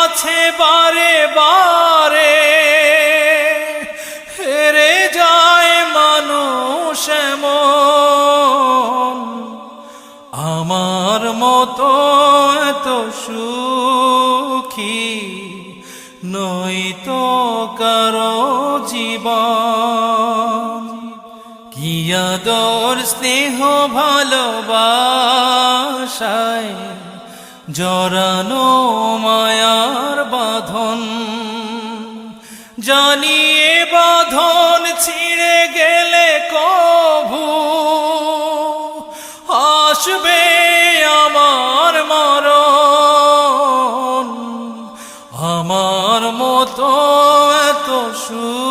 কাছে বারে বারে হেরে যায় মানুষ এমন, আমার মতো এত সুখী নয়তো কারো জীবন। কি আদর স্নেহ ভালোবাসায় জড়ানো মায়ার বাঁধন, জানিয়ে বাঁধন ছিঁড়ে গেলে কভু আসবে আমার মরণ। আমার মতো এত সুখী